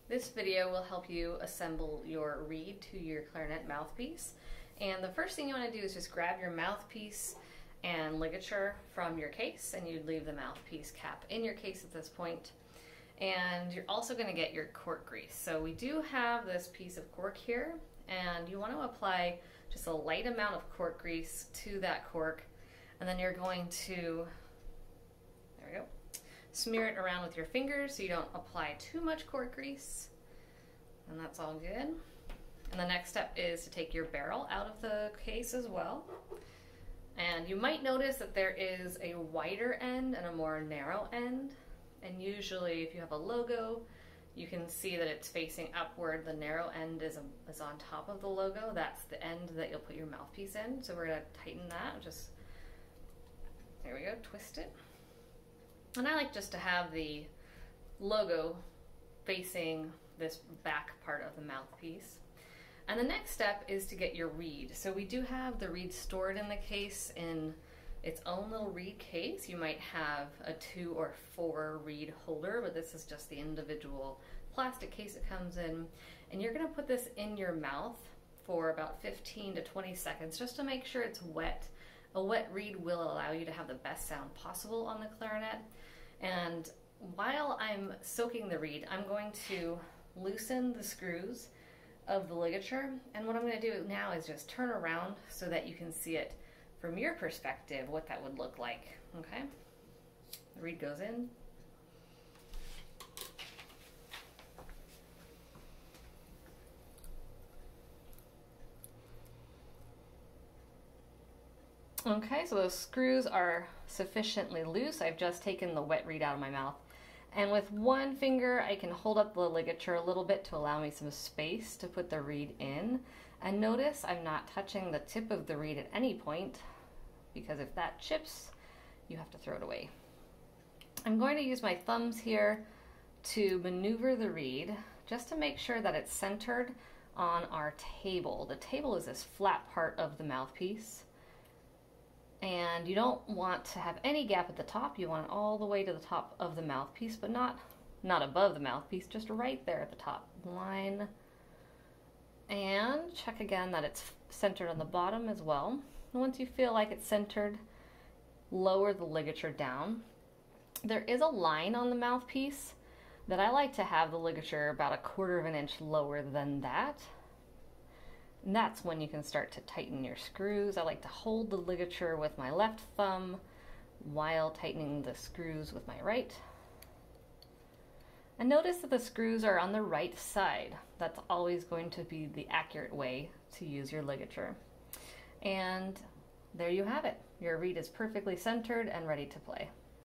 This video will help you assemble your reed to your clarinet mouthpiece. And the first thing you want to do is just grab your mouthpiece and ligature from your case, and you'd leave the mouthpiece cap in your case at this point. And you're also going to get your cork grease. So we do have this piece of cork here, and you want to apply just a light amount of cork grease to that cork, and then you're going to, there we go, smear it around with your fingers so you don't apply too much cork grease, and that's all good. And the next step is to take your barrel out of the case as well. And you might notice that there is a wider end and a more narrow end. And usually if you have a logo, you can see that it's facing upward. The narrow end is on top of the logo. That's the end that you'll put your mouthpiece in. So we're going to tighten that. Just, there we go, twist it. And I like just to have the logo facing this back part of the mouthpiece. And the next step is to get your reed. So we do have the reed stored in the case in its own little reed case. You might have a 2 or 4 reed holder, but this is just the individual plastic case it comes in. And you're gonna put this in your mouth for about 15 to 20 seconds just to make sure it's wet. A wet reed will allow you to have the best sound possible on the clarinet. And while I'm soaking the reed, I'm going to loosen the screws of the ligature. And what I'm going to do now is just turn around so that you can see it from your perspective, what that would look like. Okay? The reed goes in. Okay, so those screws are sufficiently loose. I've just taken the wet reed out of my mouth. And with one finger, I can hold up the ligature a little bit to allow me some space to put the reed in. And notice I'm not touching the tip of the reed at any point, because if that chips, you have to throw it away. I'm going to use my thumbs here to maneuver the reed just to make sure that it's centered on our table. The table is this flat part of the mouthpiece. And you don't want to have any gap at the top. You want it all the way to the top of the mouthpiece, but not above the mouthpiece, just right there at the top line. And check again that it's centered on the bottom as well. And once you feel like it's centered, lower the ligature down. There is a line on the mouthpiece that I like to have the ligature about 1/4 inch lower than that. And that's when you can start to tighten your screws. I like to hold the ligature with my left thumb while tightening the screws with my right. And notice that the screws are on the right side. That's always going to be the accurate way to use your ligature. And there you have it. Your reed is perfectly centered and ready to play.